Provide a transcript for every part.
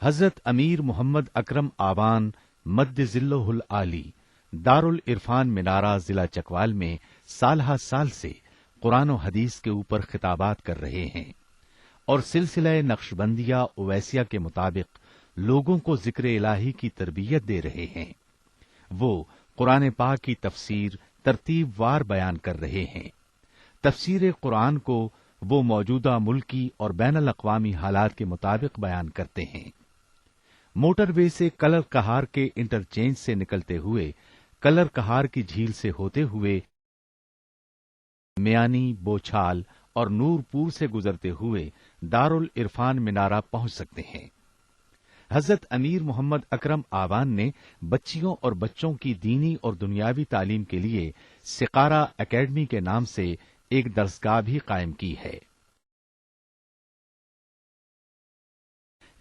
حضرت امیر محمد اکرم آوان مد ذلہ العالی دارالعرفان منارہ ضلع چکوال میں سال ہر سال سے قرآن و حدیث کے اوپر خطابات کر رہے ہیں اور سلسلہ نقشبندیہ اویسیہ کے مطابق لوگوں کو ذکر الہی کی تربیت دے رہے ہیں۔ وہ قرآن پاک کی تفسیر ترتیب وار بیان کر رہے ہیں۔ تفسیر قرآن کو وہ موجودہ ملکی اور بین الاقوامی حالات کے مطابق بیان کرتے ہیں۔ موٹر وے سے کلر کہار کے انٹرچینج سے نکلتے ہوئے کلر کہار کی جھیل سے ہوتے ہوئے میانی، بوچھال اور نورپور سے گزرتے ہوئے دارالعرفان منارہ پہنچ سکتے ہیں۔ حضرت امیر محمد اکرم آوان نے بچیوں اور بچوں کی دینی اور دنیاوی تعلیم کے لیے سقارہ اکیڈمی کے نام سے ایک درسگاہ بھی قائم کی ہے،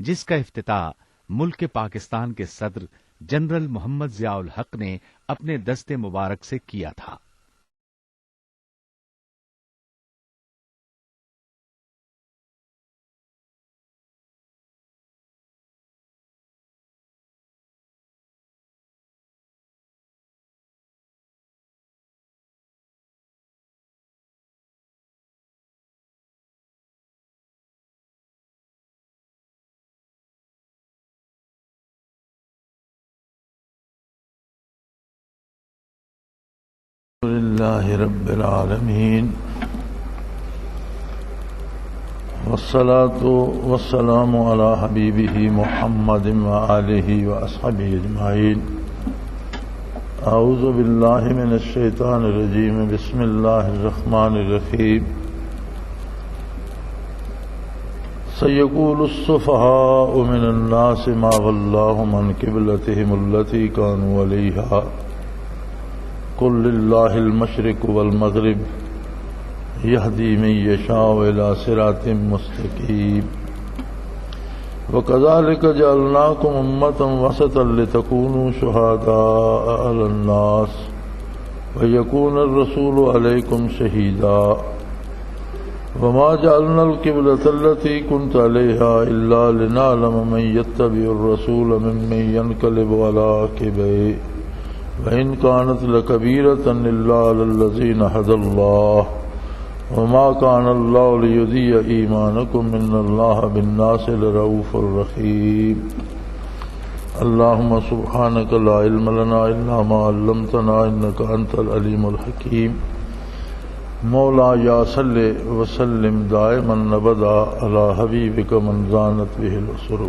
جس کا افتتاح ملک پاکستان کے صدر جنرل محمد ضیاء الحق نے اپنے دست مبارک سے کیا تھا۔ للہ رب العالمین والصلاة والسلام علی حبیبہ محمد وآلہ وأصحابہ اجمعین۔ اعوذ باللہ من الشیطان الرجیم، بسم اللہ الرحمن الرحیم۔ سیقول السفہاء من الناس ما ولاہم عن قبلتہم التی کانوا علیہا قل للہ المشرق والمغرب یہدی من یشاء الی صراط مستقیم۔ وکذلک جعلناکم امۃ وسطا لتکونوا شہداء علی الناس ویکون الرسول علیکم شہیدا وما جعلنا القبلۃ التی کنت علیہا الا لنعلم من یتبع الرسول ممن ینقلب علی عقبیہ وَإِن كَانَتْ لَكَبِيرَةً إِلَّا عَلَى الَّذِينَ هَدَى اللَّهُ وَمَا كَانَ اللَّهُ لِيُضِيعَ إِيمَانَكُمْ إِنَّ اللَّهَ بِالنَّاسِ لَرَءُوفٌ رَحِيمٌ۔ اللهم سبحانك لا علم لنا إلا ما علمتنا إنك أنت العليم الحكيم۔ مولاي صل وسلم دائما أبدا على حبيبك من زانت به الأسر۔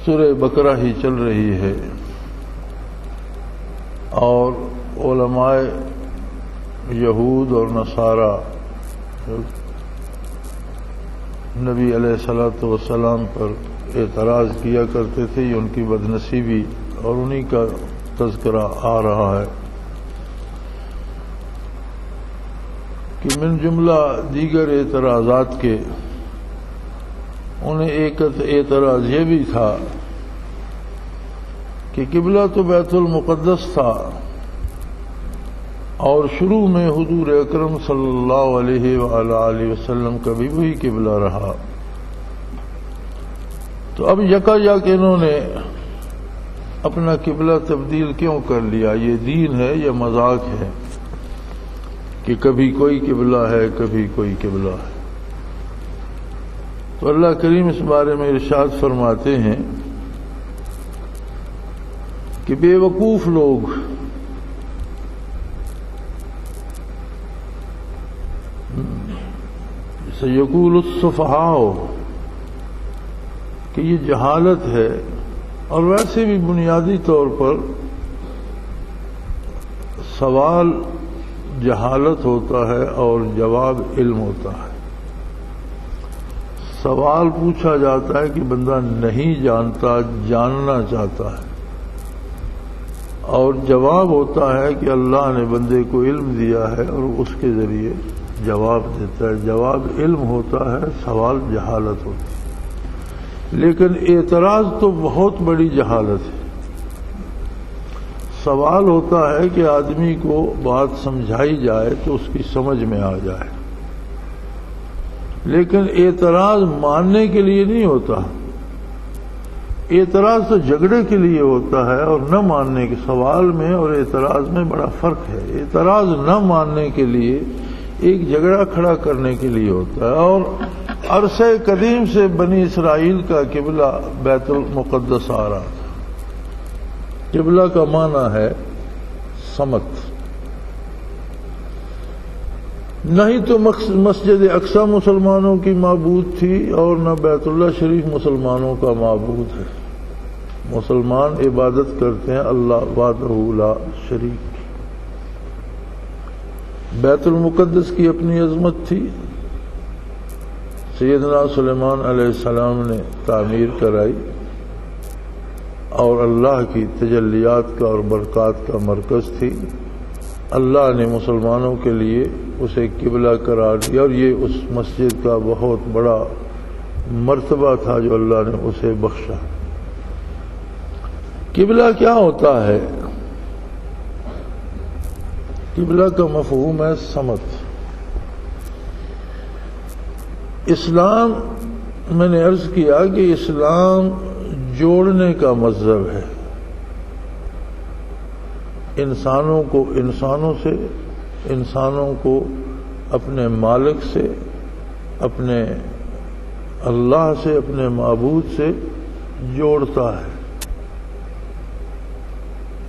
سورہ بقرہ ہی چل رہی ہے اور علماء یہود اور نصارہ نبی علیہ الصلوۃ والسلام پر اعتراض کیا کرتے تھے، یہ ان کی بدنصیبی اور انہی کا تذکرہ آ رہا ہے کہ من جملہ دیگر اعتراضات کے انہیں ایک اعتراض یہ بھی تھا کہ قبلہ تو بیت المقدس تھا اور شروع میں حضور اکرم صلی اللہ علیہ وآلہ وسلم کا بھی وہی قبلہ رہا، تو اب یکا یک انہوں نے اپنا قبلہ تبدیل کیوں کر لیا؟ یہ دین ہے یا مذاق ہے کہ کبھی کوئی قبلہ ہے کبھی کوئی قبلہ ہے؟ تو اللہ کریم اس بارے میں ارشاد فرماتے ہیں کہ بے وقوف لوگ سیقول السفہاء کہ یہ جہالت ہے، اور ویسے بھی بنیادی طور پر سوال جہالت ہوتا ہے اور جواب علم ہوتا ہے۔ سوال پوچھا جاتا ہے کہ بندہ نہیں جانتا، جاننا چاہتا ہے، اور جواب ہوتا ہے کہ اللہ نے بندے کو علم دیا ہے اور اس کے ذریعے جواب دیتا ہے۔ جواب علم ہوتا ہے، سوال جہالت ہوتی ہے۔ لیکن اعتراض تو بہت بڑی جہالت ہے۔ سوال ہوتا ہے کہ آدمی کو بات سمجھائی جائے تو اس کی سمجھ میں آ جائے، لیکن اعتراض ماننے کے لیے نہیں ہوتا. اعتراض تو جھگڑے کے لیے ہوتا ہے اور نہ ماننے کے. سوال میں اور اعتراض میں بڑا فرق ہے. اعتراض نہ ماننے کے لیے ایک جھگڑا کھڑا کرنے کے لیے ہوتا ہے. اور عرصہ قدیم سے بنی اسرائیل کا قبلہ بیت المقدس آ رہا تھا. قبلہ کا معنی ہے سمت. نہ ہی تو مسجد اقصی مسلمانوں کی معبود تھی اور نہ بیت اللہ شریف مسلمانوں کا معبود ہے. مسلمان عبادت کرتے ہیں اللہ وحدہ لا شریک. بیت المقدس کی اپنی عظمت تھی. سیدنا سلیمان علیہ السلام نے تعمیر کرائی اور اللہ کی تجلیات کا اور برکات کا مرکز تھی. اللہ نے مسلمانوں کے لیے اسے قبلہ قرار دیا اور یہ اس مسجد کا بہت بڑا مرتبہ تھا جو اللہ نے اسے بخشا. قبلہ کیا ہوتا ہے؟ قبلہ کا مفہوم ہے سمت. اسلام، میں نے عرض کیا کہ اسلام جوڑنے کا مذہب ہے. انسانوں کو انسانوں سے، انسانوں کو اپنے مالک سے، اپنے اللہ سے، اپنے معبود سے جوڑتا ہے.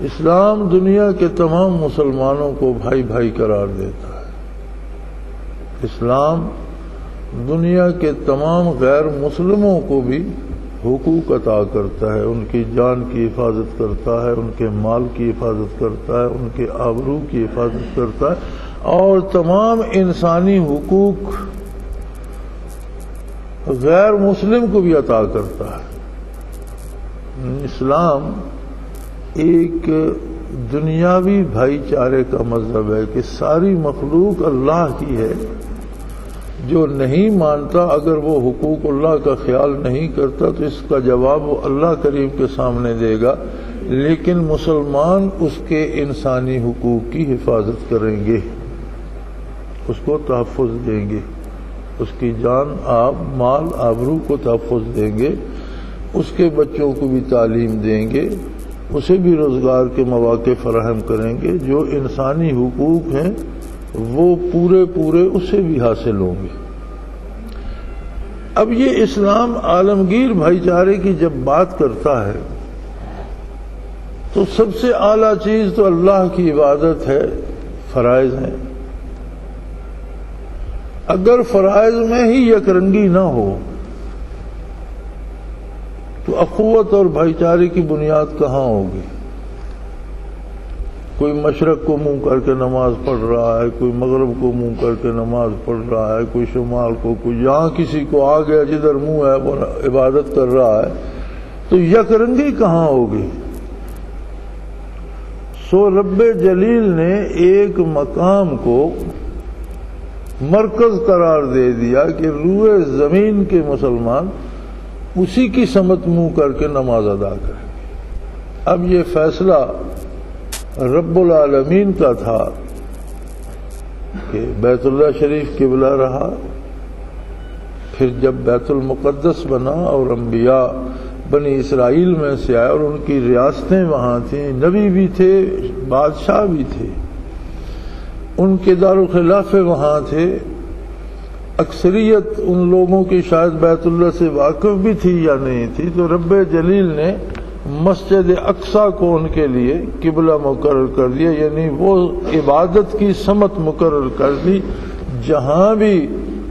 اسلام دنیا کے تمام مسلمانوں کو بھائی بھائی قرار دیتا ہے. اسلام دنیا کے تمام غیر مسلموں کو بھی حقوق عطا کرتا ہے. ان کی جان کی حفاظت کرتا ہے، ان کے مال کی حفاظت کرتا ہے، ان کے آبرو کی حفاظت کرتا ہے اور تمام انسانی حقوق غیر مسلم کو بھی عطا کرتا ہے. اسلام ایک دنیاوی بھائی چارے کا مذہب ہے کہ ساری مخلوق اللہ کی ہے. جو نہیں مانتا، اگر وہ حقوق اللہ کا خیال نہیں کرتا تو اس کا جواب وہ اللہ کریم کے سامنے دے گا. لیکن مسلمان اس کے انسانی حقوق کی حفاظت کریں گے، اس کو تحفظ دیں گے، اس کی جان، مال، آبرو کو تحفظ دیں گے، اس کے بچوں کو بھی تعلیم دیں گے، اسے بھی روزگار کے مواقع فراہم کریں گے. جو انسانی حقوق ہیں وہ پورے اسے بھی حاصل ہوں گے. اب یہ اسلام عالمگیر بھائی چارے کی جب بات کرتا ہے تو سب سے اعلیٰ چیز تو اللہ کی عبادت ہے، فرائض ہیں. اگر فرائض میں ہی یکرنگی نہ ہو تو اخوت اور بھائی چارے کی بنیاد کہاں ہوگی؟ کوئی مشرق کو منہ کر کے نماز پڑھ رہا ہے، کوئی مغرب کو منہ کر کے نماز پڑھ رہا ہے، کوئی شمال کو، کوئی جہاں کسی کو آ گیا جدھر منہ ہے وہ عبادت کر رہا ہے، تو یکرنگی کہاں ہوگی؟ سو رب جلیل نے ایک مقام کو مرکز قرار دے دیا کہ روئے زمین کے مسلمان اسی کی سمت منہ کر کے نماز ادا کریں. اب یہ فیصلہ رب العالمین کا تھا کہ بیت اللہ شریف قبلہ رہا. پھر جب بیت المقدس بنا اور انبیاء بنی اسرائیل میں سے آئے اور ان کی ریاستیں وہاں تھیں، نبی بھی تھے، بادشاہ بھی تھے، ان کے دارالخلافے وہاں تھے، اکثریت ان لوگوں کی شاید بیت اللہ سے واقف بھی تھی یا نہیں تھی، تو رب جلیل نے مسجد اقصی کو ان کے لیے قبلہ مقرر کر دیا. یعنی وہ عبادت کی سمت مقرر کر دی. جہاں بھی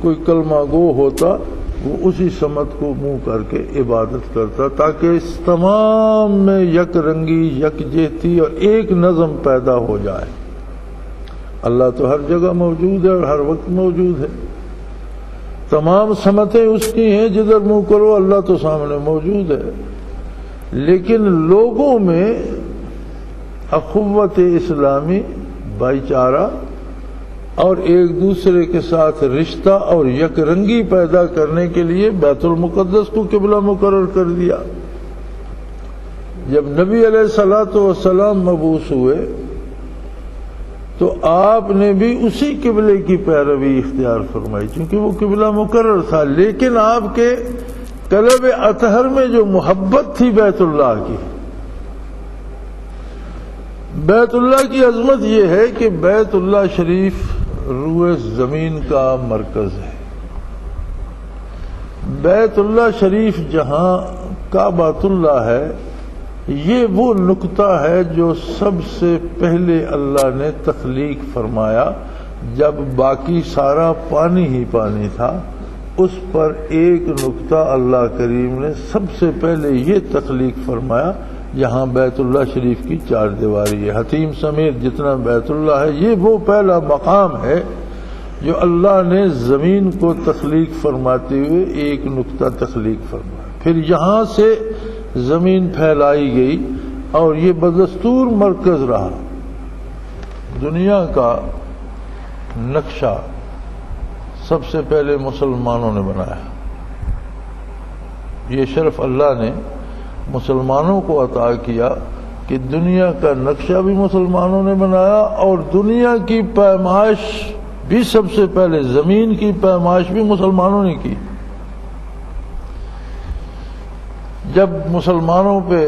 کوئی کلمہ گو ہوتا وہ اسی سمت کو منہ کر کے عبادت کرتا، تاکہ اس تمام میں یک رنگی، یکجہتی اور ایک نظم پیدا ہو جائے. اللہ تو ہر جگہ موجود ہے اور ہر وقت موجود ہے. تمام سمتیں اس کی ہیں، جدھر منہ کرو اللہ تو سامنے موجود ہے. لیکن لوگوں میں اخوت اسلامی، بھائی چارہ اور ایک دوسرے کے ساتھ رشتہ اور یک رنگی پیدا کرنے کے لیے بیت المقدس کو قبلہ مقرر کر دیا. جب نبی علیہ الصلوۃ والسلام مبعوث ہوئے تو آپ نے بھی اسی قبلے کی پیروی اختیار فرمائی، چونکہ وہ قبلہ مقرر تھا، لیکن آپ کے قلب اطہر میں جو محبت تھی بیت اللہ کی، بیت اللہ کی عظمت یہ ہے کہ بیت اللہ شریف روئے زمین کا مرکز ہے۔ بیت اللہ شریف جہاں کعبۃ اللہ ہے، یہ وہ نقطہ ہے جو سب سے پہلے اللہ نے تخلیق فرمایا، جب باقی سارا پانی ہی پانی تھا، اس پر ایک نقطہ اللہ کریم نے سب سے پہلے یہ تخلیق فرمایا، یہاں بیت اللہ شریف کی چار دیواری ہے، حتیم سمیت جتنا بیت اللہ ہے، یہ وہ پہلا مقام ہے جو اللہ نے زمین کو تخلیق فرماتے ہوئے ایک نقطہ تخلیق فرمایا، پھر یہاں سے زمین پھیلائی گئی اور یہ بدستور مرکز رہا۔ دنیا کا نقشہ سب سے پہلے مسلمانوں نے بنایا، یہ شرف اللہ نے مسلمانوں کو عطا کیا کہ دنیا کا نقشہ بھی مسلمانوں نے بنایا اور دنیا کی پیمائش بھی سب سے پہلے، زمین کی پیمائش بھی مسلمانوں نے کی۔ جب مسلمانوں پہ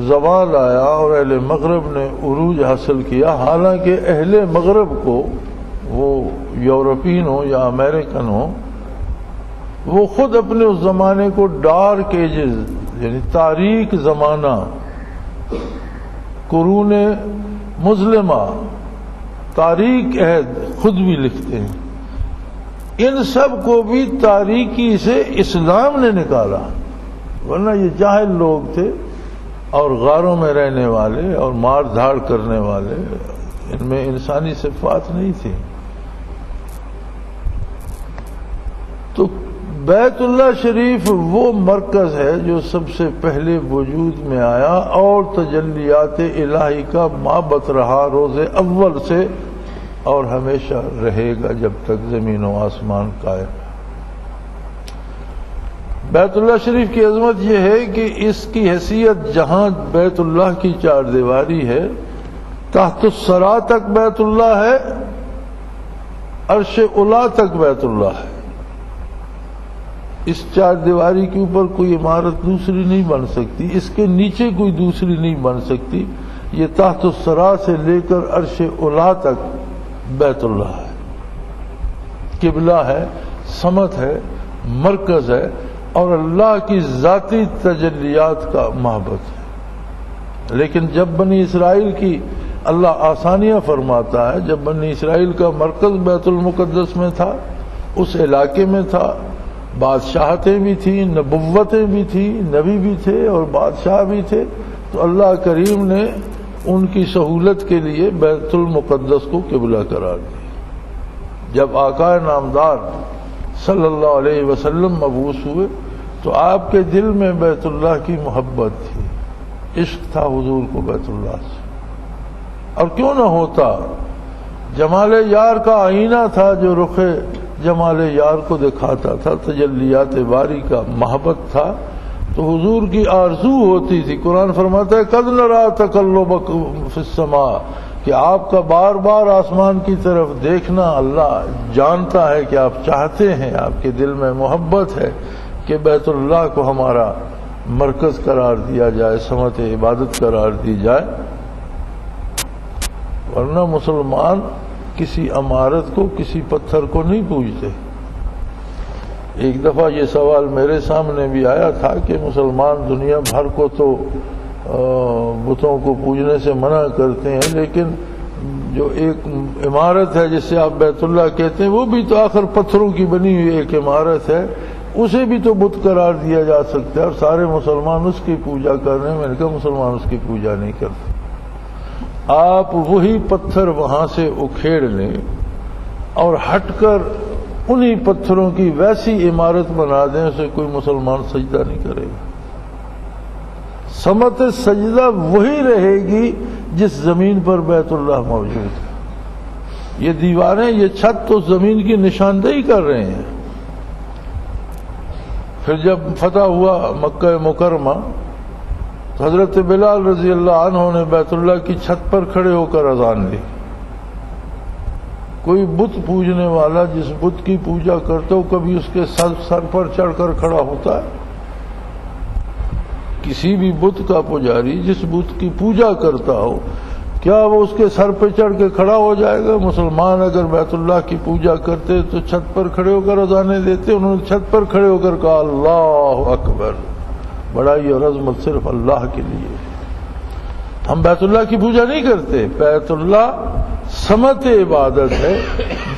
زوال آیا اور اہل مغرب نے عروج حاصل کیا، حالانکہ اہل مغرب کو، وہ یورپین ہو یا امریکن ہو، وہ خود اپنے اس زمانے کو ڈارک ایجز یعنی تاریک زمانہ، قرون مظلمہ، تاریک عہد خود بھی لکھتے ہیں، ان سب کو بھی تاریکی سے اسلام نے نکالا، ورنہ یہ جاہل لوگ تھے اور غاروں میں رہنے والے اور مار دھاڑ کرنے والے، ان میں انسانی صفات نہیں تھی۔ تو بیت اللہ شریف وہ مرکز ہے جو سب سے پہلے وجود میں آیا اور تجلیات الہی کا معبد رہا روز اول سے، اور ہمیشہ رہے گا جب تک زمین و آسمان قائم ہے۔ بیت اللہ شریف کی عظمت یہ ہے کہ اس کی حیثیت جہاں بیت اللہ کی چار دیواری ہے، تحت الثری تک بیت اللہ ہے، عرش اولی تک بیت اللہ ہے۔ اس چار دیواری کے اوپر کوئی عمارت دوسری نہیں بن سکتی، اس کے نیچے کوئی دوسری نہیں بن سکتی، یہ تحت الثری سے لے کر عرش اولی تک بیت اللہ ہے، قبلہ ہے، سمت ہے، مرکز ہے اور اللہ کی ذاتی تجلیات کا معبد ہے۔ لیکن جب بنی اسرائیل کی اللہ آسانیاں فرماتا ہے، جب بنی اسرائیل کا مرکز بیت المقدس میں تھا، اس علاقے میں تھا، بادشاہتیں بھی تھیں، نبوتیں بھی تھیں، نبی بھی تھے اور بادشاہ بھی تھے، تو اللہ کریم نے ان کی سہولت کے لیے بیت المقدس کو قبلہ قرار دیا۔ جب آقا نامدار صلی اللہ علیہ وسلم مبعوث ہوئے تو آپ کے دل میں بیت اللہ کی محبت تھی، عشق تھا حضور کو بیت اللہ سے، اور کیوں نہ ہوتا، جمال یار کا آئینہ تھا جو رخ جمال یار کو دکھاتا تھا، تجلیات باری کا محبت تھا، تو حضور کی آرزو ہوتی تھی۔ قرآن فرماتا ہے قد نرى تقلبک فی السماء، کہ آپ کا بار بار آسمان کی طرف دیکھنا اللہ جانتا ہے کہ آپ چاہتے ہیں، آپ کے دل میں محبت ہے کہ بیت اللہ کو ہمارا مرکز قرار دیا جائے، سمت عبادت قرار دی جائے۔ ورنہ مسلمان کسی عمارت کو، کسی پتھر کو نہیں پوجتے۔ ایک دفعہ یہ سوال میرے سامنے بھی آیا تھا کہ مسلمان دنیا بھر کو تو بتوں کو پوجنے سے منع کرتے ہیں، لیکن جو ایک عمارت ہے جسے آپ بیت اللہ کہتے ہیں، وہ بھی تو آخر پتھروں کی بنی ہوئی ایک عمارت ہے، اسے بھی تو بت قرار دیا جا سکتا ہے اور سارے مسلمان اس کی پوجا کر رہے ہیں۔ میں نے کہا مسلمان اس کی پوجا نہیں کرتے، آپ وہی پتھر وہاں سے اکھیڑ لیں اور ہٹ کر انہی پتھروں کی ویسی عمارت بنا دیں، اسے کوئی مسلمان سجدہ نہیں کرے گا۔ سمت سجدہ وہی رہے گی جس زمین پر بیت اللہ موجود ہے۔ یہ دیواریں، یہ چھت تو زمین کی نشاندہی کر رہے ہیں۔ پھر جب فتح ہوا مکہ مکرمہ تو حضرت بلال رضی اللہ عنہ نے بیت اللہ کی چھت پر کھڑے ہو کر اذان دی، کوئی بت پوجنے والا جس بت کی پوجا کرتا ہو کبھی اس کے سر پر چڑھ کر کھڑا ہوتا ہے؟ کسی بھی بت کا پجاری جس بت کی پوجا کرتا ہو کیا وہ اس کے سر پہ چڑھ کے کھڑا ہو جائے گا؟ مسلمان اگر بیت اللہ کی پوجا کرتے تو چھت پر کھڑے ہو کر اذانیں دیتے، انہوں نے چھت پر کھڑے ہو کر کہا اللہ اکبر، بڑائی اور عظمت صرف اللہ کے لیے۔ ہم بیت اللہ کی پوجا نہیں کرتے، بیت اللہ سمت عبادت ہے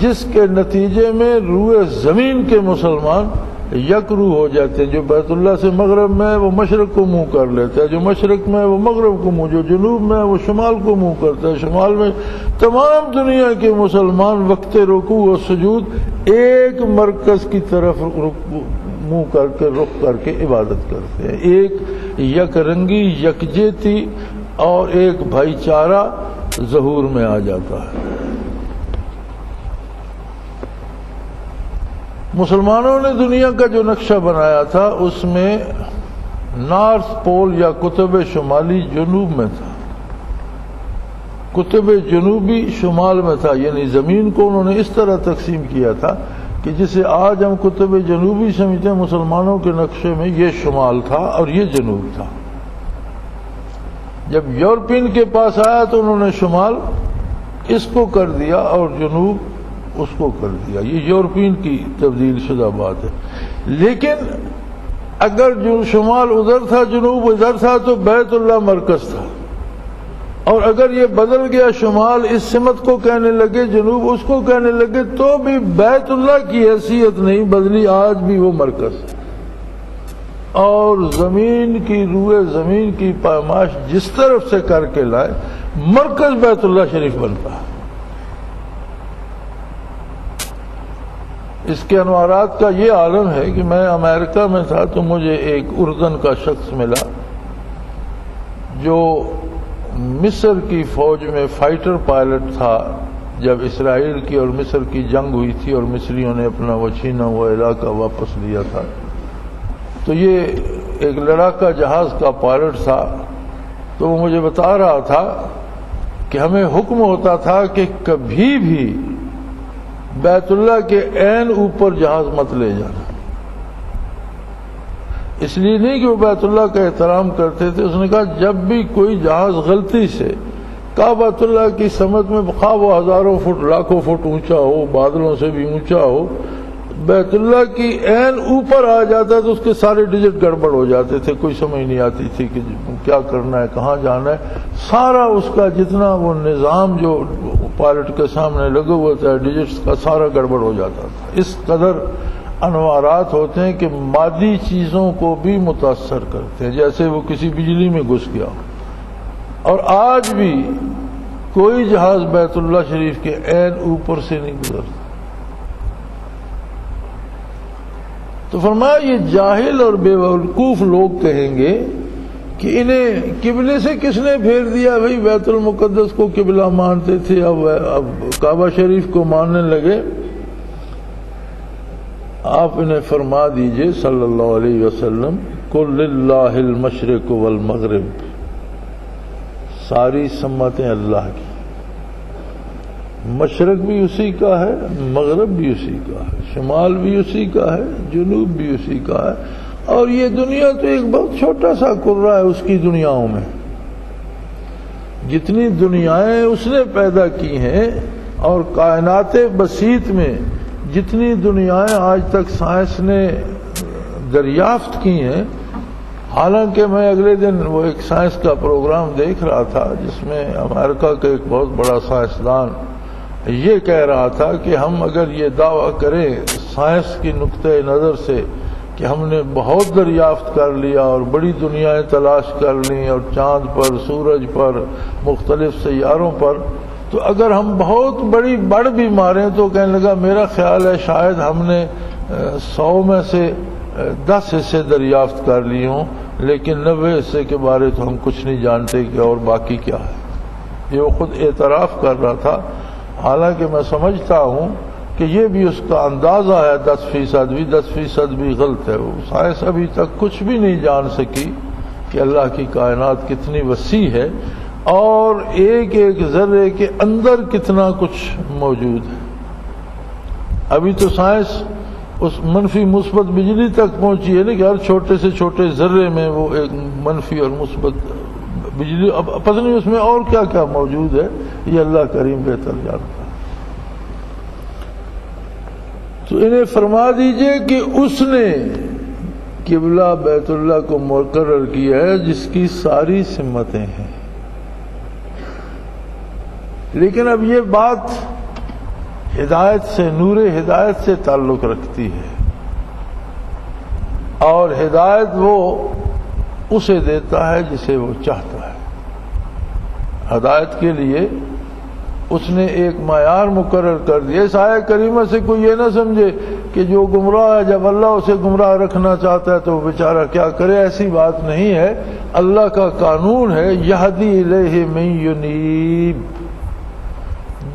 جس کے نتیجے میں روئے زمین کے مسلمان یکرو ہو جاتے ہیں۔ جو بیت اللہ سے مغرب میں ہے وہ مشرق کو منہ کر لیتا ہے، جو مشرق میں ہے وہ مغرب کو منہ، جو جنوب میں ہے وہ شمال کو منہ کرتا ہے، شمال میں تمام دنیا کے مسلمان وقت رکوع و سجود ایک مرکز کی طرف منہ کر کے رخ کر کے عبادت کرتے ہیں۔ ایک یک رنگی یکجہتی اور ایک بھائی چارہ ظہور میں آ جاتا ہے۔ مسلمانوں نے دنیا کا جو نقشہ بنایا تھا اس میں نارتھ پول یا قطب شمالی جنوب میں تھا، قطب جنوبی شمال میں تھا، یعنی زمین کو انہوں نے اس طرح تقسیم کیا تھا کہ جسے آج ہم قطب جنوبی سمجھتے ہیں، مسلمانوں کے نقشے میں یہ شمال تھا اور یہ جنوب تھا۔ جب یورپین کے پاس آیا تو انہوں نے شمال اس کو کر دیا اور جنوب اس کو کر دیا، یہ یورپین کی تبدیل شدہ بات ہے۔ لیکن اگر جو شمال ادھر تھا جنوب ادھر تھا تو بیت اللہ مرکز تھا، اور اگر یہ بدل گیا شمال اس سمت کو کہنے لگے جنوب اس کو کہنے لگے تو بھی بیت اللہ کی حیثیت نہیں بدلی، آج بھی وہ مرکز ہے۔ اور زمین کی روئے زمین کی پیمائش جس طرف سے کر کے لائے مرکز بیت اللہ شریف بنتا ہے۔ اس کے انوارات کا یہ عالم ہے کہ میں امریکہ میں تھا تو مجھے ایک اردن کا شخص ملا جو مصر کی فوج میں فائٹر پائلٹ تھا جب اسرائیل کی اور مصر کی جنگ ہوئی تھی اور مصریوں نے اپنا وہ چھینا ہوا علاقہ واپس لیا تھا، تو یہ ایک لڑاکا جہاز کا پائلٹ تھا۔ تو وہ مجھے بتا رہا تھا کہ ہمیں حکم ہوتا تھا کہ کبھی بھی بیت اللہ کے عین اوپر جہاز مت لے جانا، اس لیے نہیں کہ وہ بیت اللہ کا احترام کرتے تھے، اس نے کہا جب بھی کوئی جہاز غلطی سے کعبۃ اللہ کی سمت میں خواہ وہ ہزاروں فٹ لاکھوں فٹ اونچا ہو، بادلوں سے بھی اونچا ہو، بیت اللہ کی عین اوپر آ جاتا تو اس کے سارے ڈیجٹ گڑبڑ ہو جاتے تھے، کوئی سمجھ نہیں آتی تھی کہ کیا کرنا ہے کہاں جانا ہے، سارا اس کا جتنا وہ نظام جو پائلٹ کے سامنے لگا ہوا تھا ڈیجٹس کا سارا گڑبڑ ہو جاتا تھا۔ اس قدر انوارات ہوتے ہیں کہ مادی چیزوں کو بھی متاثر کرتے ہیں، جیسے وہ کسی بجلی میں گھس گیا ہو۔ اور آج بھی کوئی جہاز بیت اللہ شریف کے عین اوپر سے نہیں گزرتا۔ تو فرمایا یہ جاہل اور بے وقوف لوگ کہیں گے کہ انہیں قبلے سے کس نے پھیر دیا؟ بھئی بیت المقدس کو قبلہ مانتے تھے، اب کعبہ شریف کو ماننے لگے۔ آپ انہیں فرما دیجئے صلی اللہ علیہ وسلم، قل للہ المشرق والمغرب، ساری سمتیں اللہ کی، مشرق بھی اسی کا ہے، مغرب بھی اسی کا ہے، شمال بھی اسی کا ہے، جنوب بھی اسی کا ہے، اور یہ دنیا تو ایک بہت چھوٹا سا کرہ ہے اس کی دنیاؤں میں۔ جتنی دنیایں اس نے پیدا کی ہیں اور کائنات بسیط میں جتنی دنیایں آج تک سائنس نے دریافت کی ہیں، حالانکہ میں اگلے دن وہ ایک سائنس کا پروگرام دیکھ رہا تھا جس میں امریکہ کا ایک بہت بڑا سائنسدان یہ کہہ رہا تھا کہ ہم اگر یہ دعویٰ کریں سائنس کی نقطۂ نظر سے کہ ہم نے بہت دریافت کر لیا اور بڑی دنیایں تلاش کر لیں اور چاند پر، سورج پر، مختلف سیاروں پر، تو اگر ہم بہت بڑی بڑ بھی ماریں تو کہنے لگا میرا خیال ہے شاید ہم نے 100 میں سے 10 حصے دریافت کر لی ہوں، لیکن 90 حصے کے بارے تو ہم کچھ نہیں جانتے کہ اور باقی کیا ہے۔ یہ وہ خود اعتراف کر رہا تھا، حالانکہ میں سمجھتا ہوں کہ یہ بھی اس کا اندازہ ہے 10% بھی غلط ہے۔ وہ سائنس ابھی تک کچھ بھی نہیں جان سکی کہ اللہ کی کائنات کتنی وسیع ہے اور ایک ایک ذرے کے اندر کتنا کچھ موجود ہے۔ ابھی تو سائنس اس منفی مثبت بجلی تک پہنچی ہے نا کہ ہر چھوٹے سے چھوٹے ذرے میں وہ ایک منفی اور مثبت بجلی، اب پتہ نہیں اس میں اور کیا کیا موجود ہے، یہ اللہ کریم بہتر جانتا ہے۔ تو انہیں فرما دیجئے کہ اس نے قبلہ بیت اللہ کو مقرر کیا ہے جس کی ساری سمتیں ہیں، لیکن اب یہ بات ہدایت سے، نور ہدایت سے تعلق رکھتی ہے، اور ہدایت وہ اسے دیتا ہے جسے وہ چاہتا ہے۔ ہدایت کے لیے اس نے ایک معیار مقرر کر دیا۔ اس آیہ کریمہ سے کوئی یہ نہ سمجھے کہ جو گمراہ ہے جب اللہ اسے گمراہ رکھنا چاہتا ہے تو وہ بیچارہ کیا کرے، ایسی بات نہیں ہے۔ اللہ کا قانون ہے یہدی الیہ من ینیب،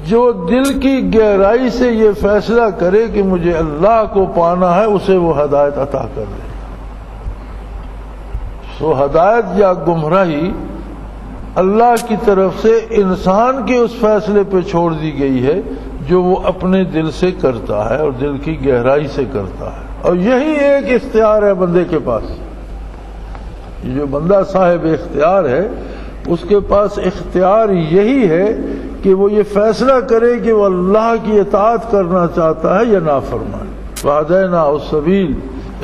جو دل کی گہرائی سے یہ فیصلہ کرے کہ مجھے اللہ کو پانا ہے، اسے وہ ہدایت عطا کر دے۔ سو ہدایت یا گمراہی اللہ کی طرف سے انسان کے اس فیصلے پہ چھوڑ دی گئی ہے جو وہ اپنے دل سے کرتا ہے اور دل کی گہرائی سے کرتا ہے، اور یہی ایک اختیار ہے بندے کے پاس۔ یہ جو بندہ صاحب اختیار ہے اس کے پاس اختیار یہی ہے کہ وہ یہ فیصلہ کرے کہ وہ اللہ کی اطاعت کرنا چاہتا ہے یا نافرمان۔ وَهَدَيْنَاهُ السَّبِيلَ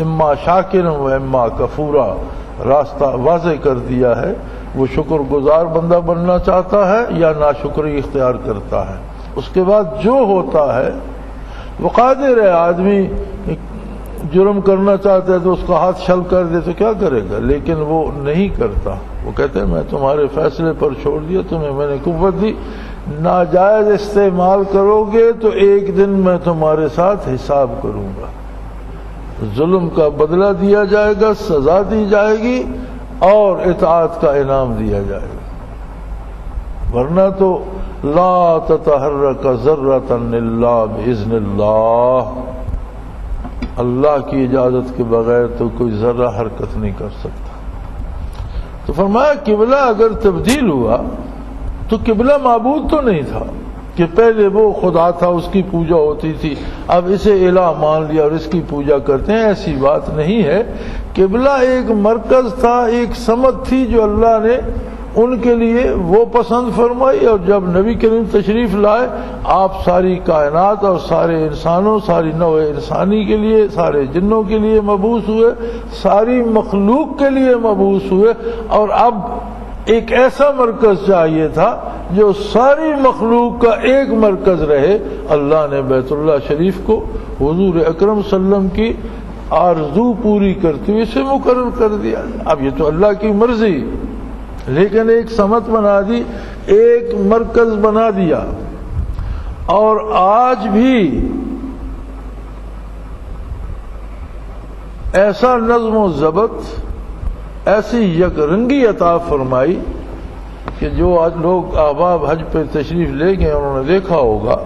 اما شاکرا و اما کفورا، راستہ واضح کر دیا ہے۔ وہ شکر گزار بندہ بننا چاہتا ہے یا ناشکری اختیار کرتا ہے۔ اس کے بعد جو ہوتا ہے وہ قادر ہے، آدمی جرم کرنا چاہتا ہے تو اس کا ہاتھ شل کر دے تو کیا کرے گا، لیکن وہ نہیں کرتا۔ وہ کہتے ہیں میں تمہارے فیصلے پر چھوڑ دیا، تمہیں میں نے قوت دی، ناجائز استعمال کرو گے تو ایک دن میں تمہارے ساتھ حساب کروں گا، ظلم کا بدلہ دیا جائے گا، سزا دی جائے گی اور اطاعت کا انعام دیا جائے گا۔ ورنہ تو لا تتحرک ذرۃ الا باذن اللہ، اللہ کی اجازت کے بغیر تو کوئی ذرہ حرکت نہیں کر سکتا۔ تو فرمایا قبلہ اگر تبدیل ہوا تو قبلہ معبود تو نہیں تھا کہ پہلے وہ خدا تھا اس کی پوجا ہوتی تھی، اب اسے الہ مان لیا اور اس کی پوجا کرتے ہیں، ایسی بات نہیں ہے۔ قبلہ ایک مرکز تھا، ایک سمت تھی جو اللہ نے ان کے لیے وہ پسند فرمائی، اور جب نبی کریم تشریف لائے آپ ساری کائنات اور سارے انسانوں، ساری نوع انسانی کے لیے، سارے جنوں کے لیے مبعوث ہوئے، ساری مخلوق کے لیے مبعوث ہوئے، اور اب ایک ایسا مرکز چاہیے تھا جو ساری مخلوق کا ایک مرکز رہے۔ اللہ نے بیت اللہ شریف کو حضور اکرم صلی اللہ علیہ وسلم کی آرزو پوری کرتے ہوئے اسے مقرر کر دیا۔ اب یہ تو اللہ کی مرضی، لیکن ایک سمت بنا دی، ایک مرکز بنا دیا۔ اور آج بھی ایسا نظم و ضبط، ایسی یک رنگی عطا فرمائی کہ جو آج لوگ احباب حج پہ تشریف لے گئے انہوں نے دیکھا ہوگا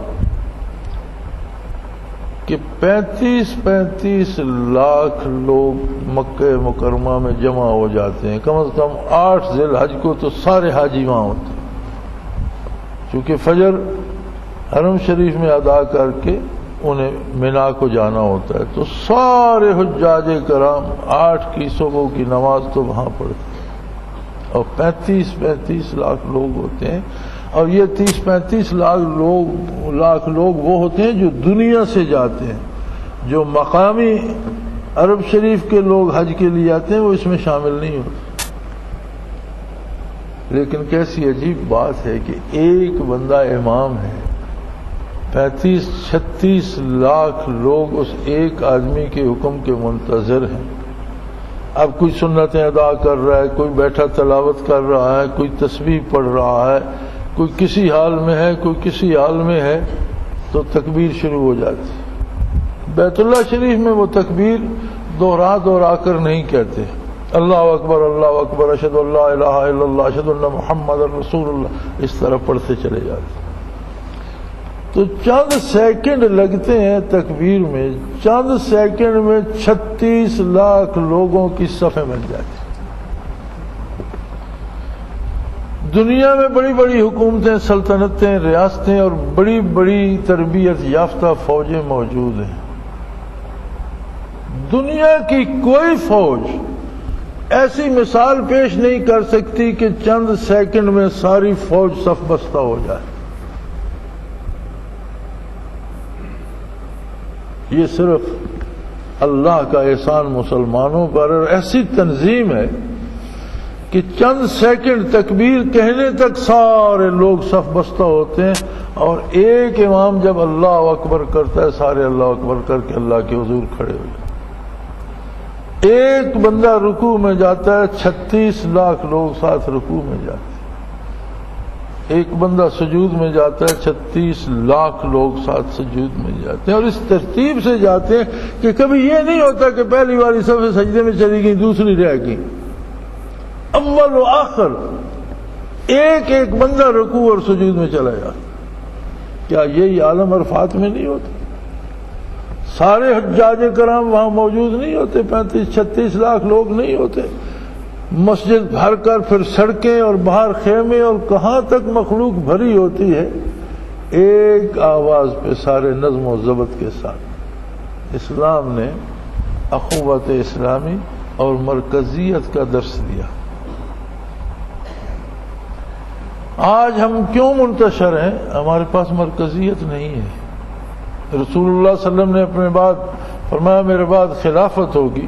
کہ 35 لاکھ لوگ مکہ مکرمہ میں جمع ہو جاتے ہیں۔ کم از کم 8 ذی الحج کو تو سارے حاجی وہاں ہوتے ہیں، چونکہ فجر حرم شریف میں ادا کر کے انہیں مینا کو جانا ہوتا ہے، تو سارے حجاج کرام 8 کی صبح کی نماز تو وہاں پڑھتے ہیں، اور 35 لاکھ لوگ ہوتے ہیں۔ اور یہ 30-35 لاکھ لوگ وہ ہوتے ہیں جو دنیا سے جاتے ہیں، جو مقامی عرب شریف کے لوگ حج کے لیے آتے ہیں وہ اس میں شامل نہیں ہوتے۔ لیکن کیسی عجیب بات ہے کہ ایک بندہ امام ہے، 35-36 لاکھ لوگ اس ایک آدمی کے حکم کے منتظر ہیں۔ اب کوئی سنتیں ادا کر رہا ہے، کوئی بیٹھا تلاوت کر رہا ہے، کوئی تسبیح پڑھ رہا ہے، کوئی کسی حال میں ہے، کوئی کسی حال میں ہے، تو تکبیر شروع ہو جاتی۔ بیت اللہ شریف میں وہ تکبیر دوہرا کر نہیں کہتے، اللہ اکبر اشہد ان لا الہ الا اللہ اشہد ان محمد رسول اللہ، اس طرح پڑھتے چلے جاتے۔ تو چند سیکنڈ لگتے ہیں تکبیر میں، چند سیکنڈ میں 36 لاکھ لوگوں کی صفیں بن جاتی۔ دنیا میں بڑی بڑی حکومتیں، سلطنتیں، ریاستیں اور بڑی بڑی تربیت یافتہ فوجیں موجود ہیں۔ دنیا کی کوئی فوج ایسی مثال پیش نہیں کر سکتی کہ چند سیکنڈ میں ساری فوج صف بستہ ہو جائے۔ یہ صرف اللہ کا احسان مسلمانوں پر، اور ایسی تنظیم ہے کہ چند سیکنڈ تکبیر کہنے تک سارے لوگ صف بستہ ہوتے ہیں، اور ایک امام جب اللہ اکبر کرتا ہے سارے اللہ اکبر کر کے اللہ کے حضور کھڑے ہو جاتے ہیں۔ ایک بندہ رکوع میں جاتا ہے 36 لاکھ لوگ ساتھ رکوع میں جاتے ہیں، ایک بندہ سجود میں جاتا ہے 36 لاکھ لوگ ساتھ سجود میں جاتے ہیں، اور اس ترتیب سے جاتے ہیں کہ کبھی یہ نہیں ہوتا کہ پہلی والی صف سجدے میں چلی گئی دوسری رہ گئی، اول و آخر ایک ایک بندہ رکوع اور سجود میں چلا جاتا۔ کیا یہی عالم عرفات میں نہیں ہوتا؟ سارے حجاج کرام وہاں موجود نہیں ہوتے؟ 35-36 لاکھ لوگ نہیں ہوتے؟ مسجد بھر کر پھر سڑکیں اور باہر خیمے اور کہاں تک مخلوق بھری ہوتی ہے، ایک آواز پہ سارے نظم و ضبط کے ساتھ۔ اسلام نے اخوت اسلامی اور مرکزیت کا درس دیا۔ آج ہم کیوں منتشر ہیں؟ ہمارے پاس مرکزیت نہیں ہے۔ رسول اللہ صلی اللہ علیہ وسلم نے اپنے بعد فرمایا میرے بعد خلافت ہوگی۔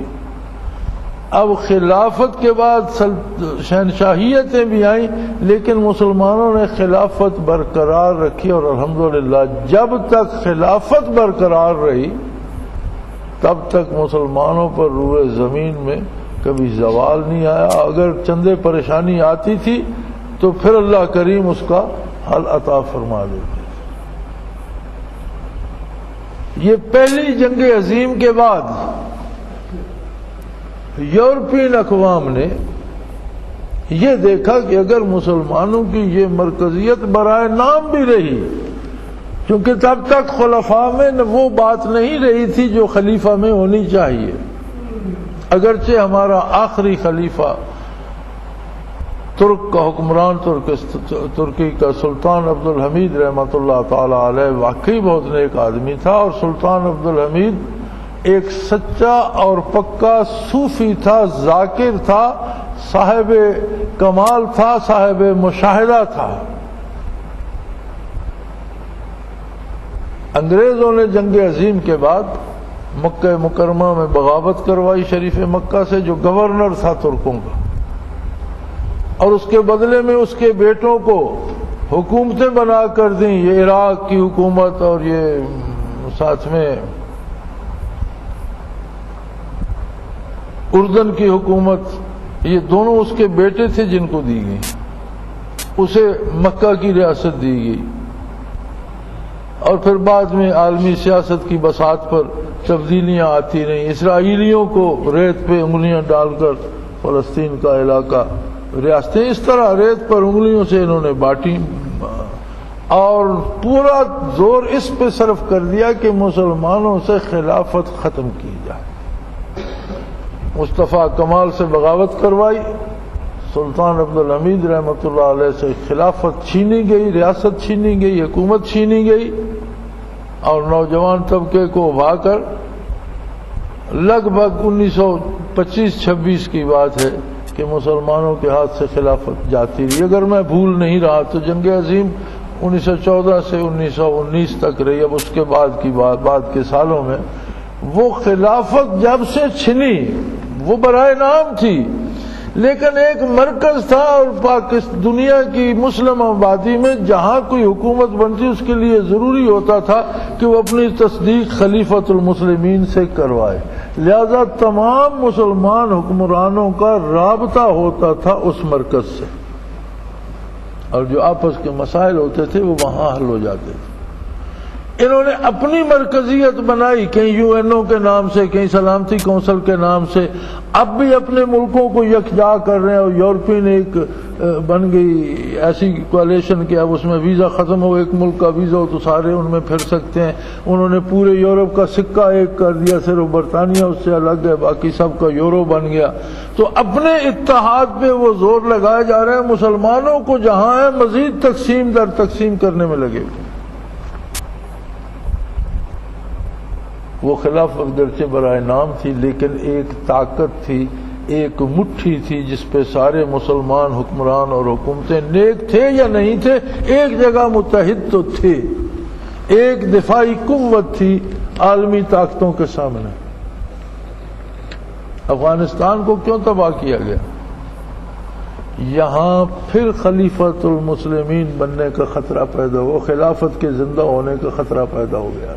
اب خلافت کے بعد شہنشاہیتیں بھی آئیں، لیکن مسلمانوں نے خلافت برقرار رکھی، اور الحمدللہ جب تک خلافت برقرار رہی تب تک مسلمانوں پر روئے زمین میں کبھی زوال نہیں آیا۔ اگر چندے پریشانی آتی تھی تو پھر اللہ کریم اس کا حل عطا فرما دیتے۔ یہ پہلی جنگ عظیم کے بعد یورپین اقوام نے یہ دیکھا کہ اگر مسلمانوں کی یہ مرکزیت برائے نام بھی رہی، کیونکہ تب تک خلفاء میں وہ بات نہیں رہی تھی جو خلیفہ میں ہونی چاہیے، اگرچہ ہمارا آخری خلیفہ ترک کا حکمران ترکی کا سلطان عبدالحمید رحمۃ اللہ تعالی علیہ واقعی بہت نیک آدمی تھا، اور سلطان عبدالحمید ایک سچا اور پکا صوفی تھا، ذاکر تھا، صاحب کمال تھا، صاحب مشاہدہ تھا۔ انگریزوں نے جنگ عظیم کے بعد مکہ مکرمہ میں بغاوت کروائی شریف مکہ سے، جو گورنر تھا ترکوں کا، اور اس کے بدلے میں اس کے بیٹوں کو حکومتیں بنا کر دیں، یہ عراق کی حکومت اور یہ ساتھ میں اردن کی حکومت، یہ دونوں اس کے بیٹے تھے جن کو دی گئی۔ اسے مکہ کی ریاست دی گئی، اور پھر بعد میں عالمی سیاست کی بساط پر تبدیلیاں آتی رہیں۔ اسرائیلیوں کو ریت پہ انگلیاں ڈال کر فلسطین کا علاقہ، ریاستیں اس طرح ریت پر انگلیوں سے انہوں نے بانٹی، اور پورا زور اس پہ صرف کر دیا کہ مسلمانوں سے خلافت ختم کی جائے۔ مصطفیٰ کمال سے بغاوت کروائی، سلطان عبدالحمید رحمۃ اللہ علیہ سے خلافت چھینی گئی، ریاست چھینی گئی، حکومت چھینی گئی، اور نوجوان طبقے کو ابھا کر لگ بھگ 1925-26 کی بات ہے کہ مسلمانوں کے ہاتھ سے خلافت جاتی رہی۔ اگر میں بھول نہیں رہا تو جنگ عظیم 1914 سے 1919 تک رہی۔ اب اس کے بعد کی بات، بعد کے سالوں میں وہ خلافت جب سے چھنی، وہ برائے نام تھی، لیکن ایک مرکز تھا، اور دنیا کی مسلم آبادی میں جہاں کوئی حکومت بنتی اس کے لیے ضروری ہوتا تھا کہ وہ اپنی تصدیق خلیفۃ المسلمین سے کروائے، لہذا تمام مسلمان حکمرانوں کا رابطہ ہوتا تھا اس مرکز سے، اور جو آپس کے مسائل ہوتے تھے وہ وہاں حل ہو جاتے تھے۔ انہوں نے اپنی مرکزیت بنائی، کہیں یو این او کے نام سے، کہیں سلامتی کونسل کے نام سے، اب بھی اپنے ملکوں کو یکجا کر رہے ہیں، اور یورپین ایک بن گئی ایسی کولیشن کہ اب اس میں ویزا ختم ہو، ایک ملک کا ویزا ہو تو سارے ان میں پھر سکتے ہیں۔ انہوں نے پورے یورپ کا سکہ ایک کر دیا، صرف برطانیہ اس سے الگ ہے، باقی سب کا یورو بن گیا۔ تو اپنے اتحاد پہ وہ زور لگائے جا رہے ہیں، مسلمانوں کو جہاں ہے مزید تقسیم در تقسیم کرنے میں لگے ہوئے۔ وہ خلافت گرچہ برائے نام تھی، لیکن ایک طاقت تھی، ایک مٹھی تھی جس پہ سارے مسلمان حکمران اور حکومتیں نیک تھے یا نہیں تھے، ایک جگہ متحد تو تھے، ایک دفاعی قوت تھی عالمی طاقتوں کے سامنے۔ افغانستان کو کیوں تباہ کیا گیا؟ یہاں پھر خلیفۃ المسلمین بننے کا خطرہ پیدا ہوا، خلافت کے زندہ ہونے کا خطرہ پیدا ہو گیا،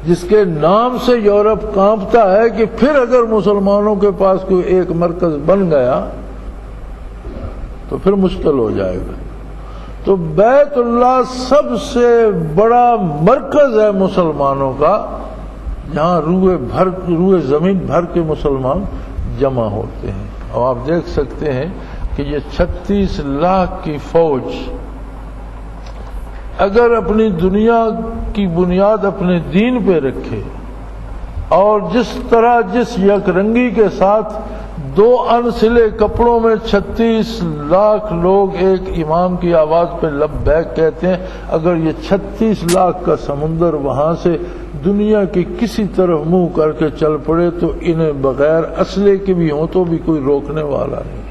جس کے نام سے یورپ کانپتا ہے کہ پھر اگر مسلمانوں کے پاس کوئی ایک مرکز بن گیا تو پھر مشکل ہو جائے گا۔ تو بیت اللہ سب سے بڑا مرکز ہے مسلمانوں کا، جہاں روئے زمین بھر کے مسلمان جمع ہوتے ہیں۔ اور آپ دیکھ سکتے ہیں کہ یہ 36 لاکھ کی فوج اگر اپنی دنیا کی بنیاد اپنے دین پہ رکھے، اور جس طرح جس یک رنگی کے ساتھ 2 انسلے کپڑوں میں 36 لاکھ لوگ ایک امام کی آواز پہ لبیک کہتے ہیں، اگر یہ 36 لاکھ کا سمندر وہاں سے دنیا کی کسی طرف منہ کر کے چل پڑے تو انہیں بغیر اسلحے کے بھی ہوں تو بھی کوئی روکنے والا نہیں۔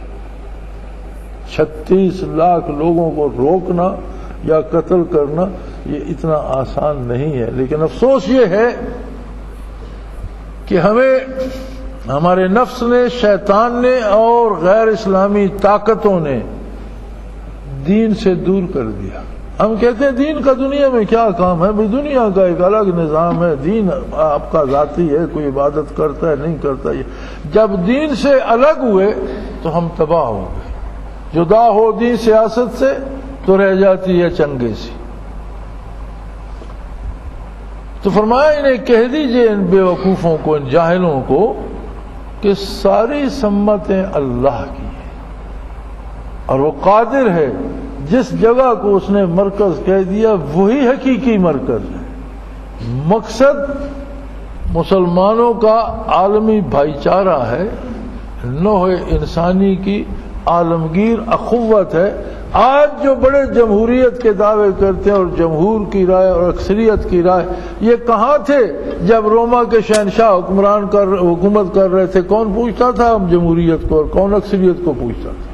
36 لاکھ لوگوں کو روکنا یا قتل کرنا یہ اتنا آسان نہیں ہے، لیکن افسوس یہ ہے کہ ہمارے نفس نے، شیطان نے اور غیر اسلامی طاقتوں نے دین سے دور کر دیا۔ ہم کہتے ہیں دین کا دنیا میں کیا کام ہے؟ بھئی دنیا کا ایک الگ نظام ہے، دین آپ کا ذاتی ہے، کوئی عبادت کرتا ہے نہیں کرتا۔ جب دین سے الگ ہوئے تو ہم تباہ ہو گئے۔ جدا ہو دین سیاست سے تو رہ جاتی ہے چنگے سی۔ تو فرمایا انہیں کہہ دیجئے ان بے وقوفوں کو، ان جاہلوں کو، کہ ساری سمتیں اللہ کی ہیں اور وہ قادر ہے، جس جگہ کو اس نے مرکز کہہ دیا وہی حقیقی مرکز ہے۔ مقصد مسلمانوں کا عالمی بھائی چارہ ہے، نوع انسانی کی عالمگیر اخوت ہے۔ آج جو بڑے جمہوریت کے دعوے کرتے ہیں اور جمہور کی رائے اور اکثریت کی رائے، یہ کہاں تھے جب روما کے شہنشاہ حکومت کر رہے تھے؟ کون پوچھتا تھا ہم جمہوریت کو، اور کون اکثریت کو پوچھتا تھا؟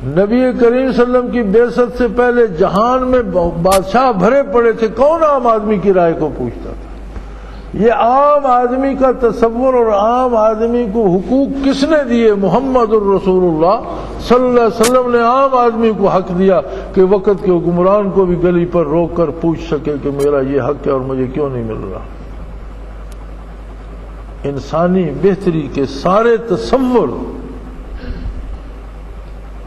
نبی کریم صلی اللہ علیہ وسلم کی بعثت سے پہلے جہان میں بادشاہ بھرے پڑے تھے، کون عام آدمی کی رائے کو پوچھتا تھا؟ یہ عام آدمی کا تصور اور عام آدمی کو حقوق کس نے دیے؟ محمد الرسول اللہ صلی اللہ علیہ وسلم نے عام آدمی کو حق دیا کہ وقت کے حکمران کو بھی گلی پر روک کر پوچھ سکے کہ میرا یہ حق ہے اور مجھے کیوں نہیں مل رہا۔ انسانی بہتری کے سارے تصور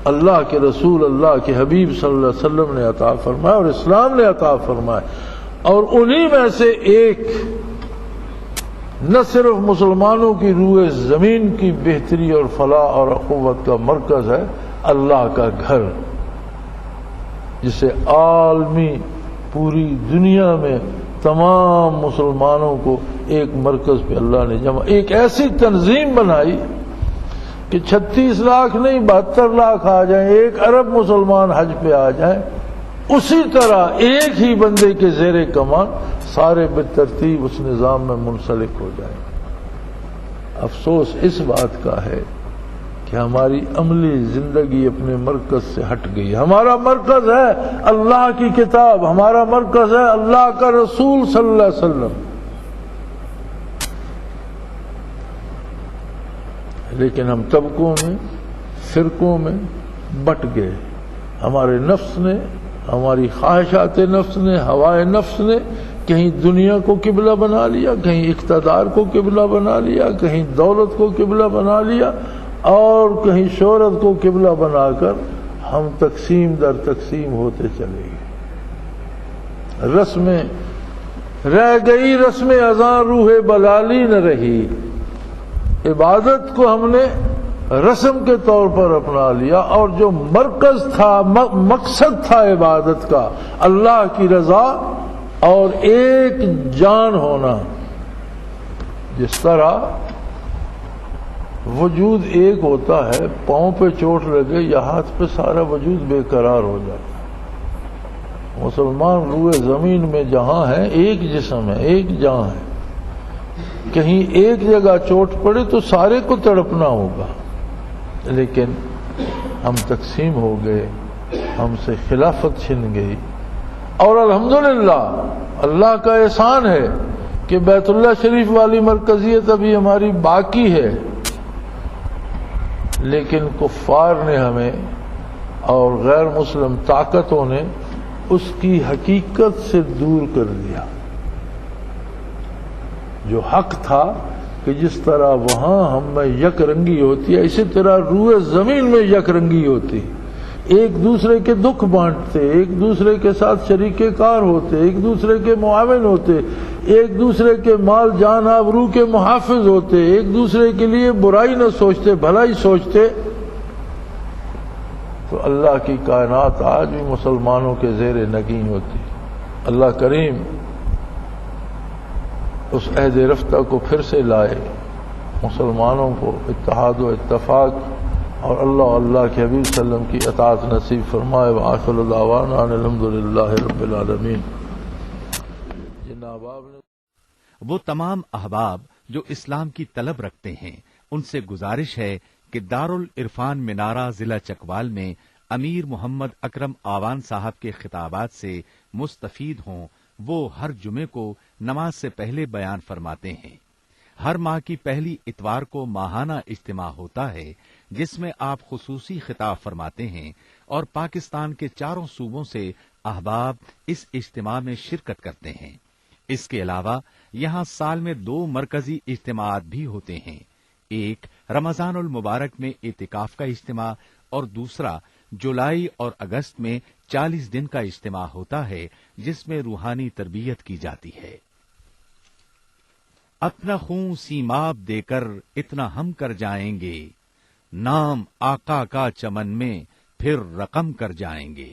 اللہ کے رسول، اللہ کے حبیب صلی اللہ علیہ وسلم نے عطا فرمائے اور اسلام نے عطا فرمائے، اور انہی میں سے ایک نہ صرف مسلمانوں کی روئے زمین کی بہتری اور فلاح اور اخوت کا مرکز ہے، اللہ کا گھر، جسے عالمی پوری دنیا میں تمام مسلمانوں کو ایک مرکز پہ اللہ نے جمع، ایک ایسی تنظیم بنائی کہ 36 لاکھ نہیں 72 لاکھ آ جائیں، 1 ارب مسلمان حج پہ آ جائیں، اسی طرح ایک ہی بندے کے زیر کمان سارے بالترتیب اس نظام میں منسلک ہو جائیں۔ افسوس اس بات کا ہے کہ ہماری عملی زندگی اپنے مرکز سے ہٹ گئی۔ ہمارا مرکز ہے اللہ کی کتاب، ہمارا مرکز ہے اللہ کا رسول صلی اللہ علیہ وسلم، لیکن ہم طبقوں میں، فرقوں میں بٹ گئے۔ ہمارے نفس نے، ہماری خواہشات نفس نے، ہوائے نفس نے کہیں دنیا کو قبلہ بنا لیا، کہیں اقتدار کو قبلہ بنا لیا، کہیں دولت کو قبلہ بنا لیا، اور کہیں شہرت کو قبلہ بنا کر ہم تقسیم در تقسیم ہوتے چلے گئے. رسمیں رہ گئی، رسم اذاں روح بلالی نہ رہی. عبادت کو ہم نے رسم کے طور پر اپنا لیا، اور جو مرکز تھا، مقصد تھا عبادت کا، اللہ کی رضا اور ایک جان ہونا. جس طرح وجود ایک ہوتا ہے، پاؤں پہ چوٹ لگے یا ہاتھ پہ سارا وجود بے قرار ہو جاتا ہے. مسلمان روئے زمین میں جہاں ہے ایک جسم ہے، ایک جان ہے. کہیں ایک جگہ چوٹ پڑے تو سارے کو تڑپنا ہوگا. لیکن ہم تقسیم ہو گئے، ہم سے خلافت چھن گئی. اور الحمدللہ اللہ کا احسان ہے کہ بیت اللہ شریف والی مرکزیت ابھی ہماری باقی ہے، لیکن کفار نے ہمیں اور غیر مسلم طاقتوں نے اس کی حقیقت سے دور کر دیا. جو حق تھا کہ جس طرح وہاں ہم میں یک رنگی ہوتی ہے، اسی طرح روئے زمین میں یک رنگی ہوتی. ایک دوسرے کے دکھ بانٹتے، ایک دوسرے کے ساتھ شریک کار ہوتے، ایک دوسرے کے معاون ہوتے، ایک دوسرے کے مال جان آبرو کے محافظ ہوتے، ایک دوسرے کے لیے برائی نہ سوچتے، بھلائی سوچتے. تو اللہ کی کائنات آج بھی مسلمانوں کے زیر نگین ہوتی. اللہ کریم اس عہد رفتہ کو پھر سے لائے، مسلمانوں کو اتحاد و اتفاق اور اللہ کے حبیب صلی اللہ علیہ وسلم کی اطاعت نصیب فرمائے. وآخر دعوانا ان الحمدللہ رب العالمین. وہ تمام احباب جو اسلام کی طلب رکھتے ہیں، ان سے گزارش ہے کہ دارالعرفان منارہ ضلع چکوال میں امیر محمد اکرم آوان صاحب کے خطابات سے مستفید ہوں. وہ ہر جمعے کو نماز سے پہلے بیان فرماتے ہیں. ہر ماہ کی پہلی اتوار کو ماہانہ اجتماع ہوتا ہے جس میں آپ خصوصی خطاب فرماتے ہیں، اور پاکستان کے چاروں صوبوں سے احباب اس اجتماع میں شرکت کرتے ہیں. اس کے علاوہ یہاں سال میں 2 مرکزی اجتماعات بھی ہوتے ہیں. ایک رمضان المبارک میں اعتکاف کا اجتماع اور دوسرا جولائی اور اگست میں 40 دن کا اجتماع ہوتا ہے جس میں روحانی تربیت کی جاتی ہے. اپنا خون سیماب دے کر اتنا ہم کر جائیں گے، نام آقا کا چمن میں پھر رقم کر جائیں گے.